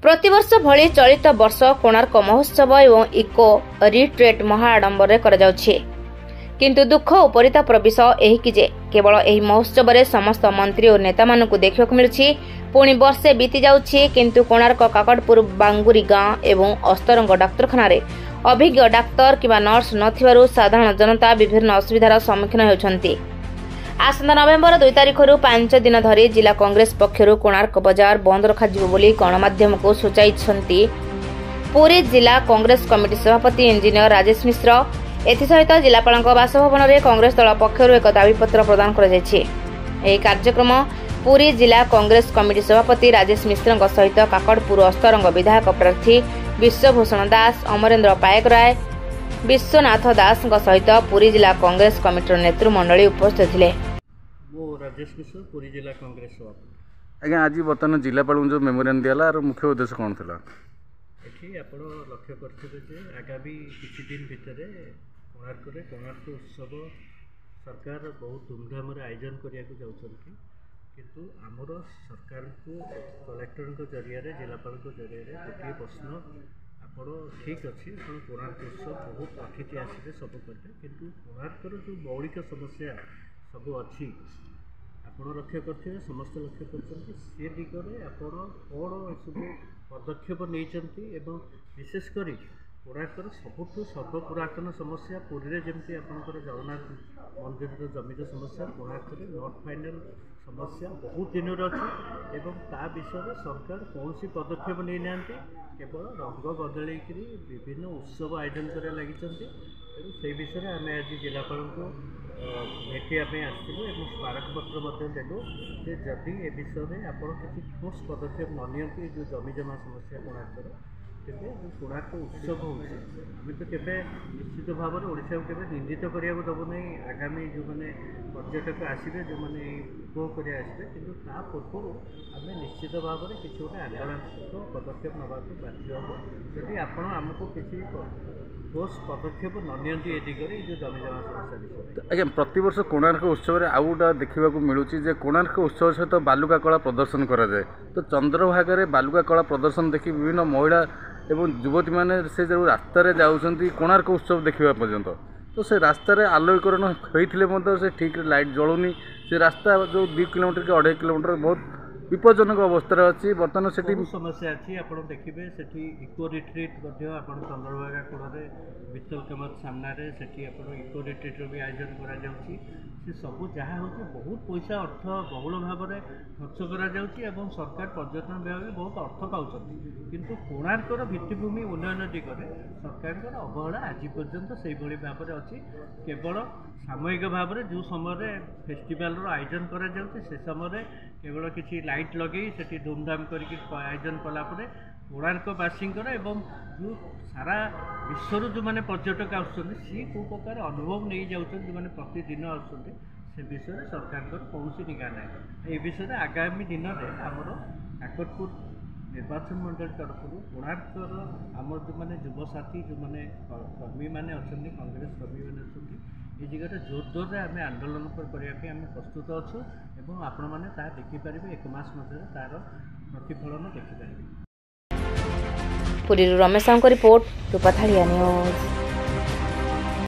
प्रतिवर्ष भली चलित वर्ष कोणार्क महोत्सव एवं इको रिट्रीट महाआडंबर किंतु दुख और परितापर विषय यही कि केवल यही महोत्सव में समस्त मंत्री और नेता मानू देखा मिलूँ पुणी वर्षे बीती जाउछि किंतु कोणार्क काकड़पुर बांगुरी गाँ एवं अस्तरंग डाक्तरखाना अभिज्ञ डाक्तर किंवा नर्स नथिबारु साधारण जनता विभिन्न असुविधार सम्मुखीन होउछन्ति। आसंता नवेम्बर 2 तारिख 5 दिन धरी जिला कांग्रेस पक्षर कोणार्क बजार बंद रखाजिबो बोली गणमाध्यम को सूचाइछन्ति पुरी जिला कांग्रेस कमिटी सभापति इंजीनियर राजेश मिश्र। एथिसहित जिलापाल बासभवन में कांग्रेस दल पक्षर एक दाबीपत्र प्रदान कर कार्यक्रम पुरी जिला कांग्रेस कमिटी सभापति राजेश मिश्र सहित काकड़पुर अस्तरंग विधायक प्रार्थी विश्वभूषण दास अमरेन्द्र पायक राय विश्वनाथ दास सहित पुरी जिला कांग्रेस कमिटी नेतृमंडली उपस्थित थे। राजेश मिश्र पुरी जिला कांग्रेस सभापति। आज्ञा आज बर्तमान जिलापाल जो मेमोरियम दिला मुख्य उद्देश्य कौन था ये आप लक्ष्य करते आगामी किसी दिन भितर कोणार्क उत्सव सरकार बहुत धूमधाम आयोजन करने जाऊँगी किंतु आमर सरकार को कलेक्टर जरिया जिलापाल जरिया गोटे प्रश्न आपण ठीक अच्छे आप कोणार्क उत्सव बहुत अतिथि आसते सब करेंगे किंतु कोणार्कर जो मौलिक समस्या सब अच्छी आप लक्ष्य करते समस्त लक्ष्य कर दिगरे आप कौन सब पदक्षेप नहीं विशेषकर कोणार्कर सबुठ सर्वपुरातन समस्या पुरी में जमी आपंकर जगन्नाथ मंदिर जमीन समस्या कोणार्क नॉट फाइनल समस्या बहुत दिन अच्छी ता विषय सरकार कौन पदक्षेप नहीं ना केवल रंग बदल विभिन्न उत्सव आयोजन कर लगी तेणु से विषय आम आज जिलापाल को भेटापी आसलु और स्मारकपत्र देलु जदि ए विषय आप किसी ठोस पदक्षेप न नि जो जमी जमा समस्या कोणार्कर तेज जो कोणार्क उत्सव होमें तो केवे निश्चित भाव में ओडिशा को निंदित करने देव ना आगामी जो मैंने पर्यटक आसवे जो मैंने उपभोग कर आसवे कि पूर्व आम निश्चित भाव में किसी गोटे आंदोलनात्मक पदक्षेप नाक बाध्य हम जदि आपको किसी ठोस पदक्षेप न नि दिगरे जो जमी जमा समस्या विषय। आज्ञा प्रत कोणार्क उत्सव में आउ गोटा देखा मिलूँ कोणार्क उत्सव सहित बालुका कला प्रदर्शन कराए तो चंद्रभागा बालुका कला प्रदर्शन देखी विभिन्न महिला एवं युवती मैंने से जो रास्त जाऊँगी कोणार्क उत्सव देखा पर्यंत तो से रास्तार आलोकरण होते से ठीक लाइट जलूनी से रास्ता जो 2 किलोमीटर कि 2.5 किलोमीटर बहुत विपज्जनक अवस्था अच्छी बर्तमान से समस्या अच्छी आप देखिए से इको रिट्रीट चंद्रभागा कूल वित्तल केमत सामने से इको रिट्रीट भी आयोजन कर सब जहाँ हो बहुत पैसा अर्थ बहुल भाव में खर्च कर सरकार पर्यटन विभाग भी बहुत अर्थ पाँच किंतु कोणार्कर भित्तिभूमि उन्नयन दिगरे सरकार अवहेला आज पर्यंत से भाव में अच्छी केवल सामयिक भाव में जो समय फेस्टिवल आयोजन कर समय केवल किसी लाइट लगे से धूमधाम कर आयोजन कलापर कोणार्कवासी एवं जो सारा विश्वर जो मैंने पर्यटक आसुँच सी कौ प्रकार अनुभव नहीं जाऊँ जो मैंने प्रतिदिन आसुँच से विषय सरकार कौन निगा ना ये विषय आगामी दिन में आमर काकड़पुर निर्वाचन मंडल तरफ कोणार्कर आम जो मैंने युवसाथी जो मैंने कर्मी मैंने अच्छा कांग्रेस कर्मी मैंने अच्छा ये जगह जोर जोर आम आंदोलन करने आम प्रस्तुत अच्छु और आपण मैंने देखिपारे 1 मास मध्य तार प्रतिफलन देखिपारे। पुरी रमेश रिपोर्ट रूपाथाड़िया न्यूज।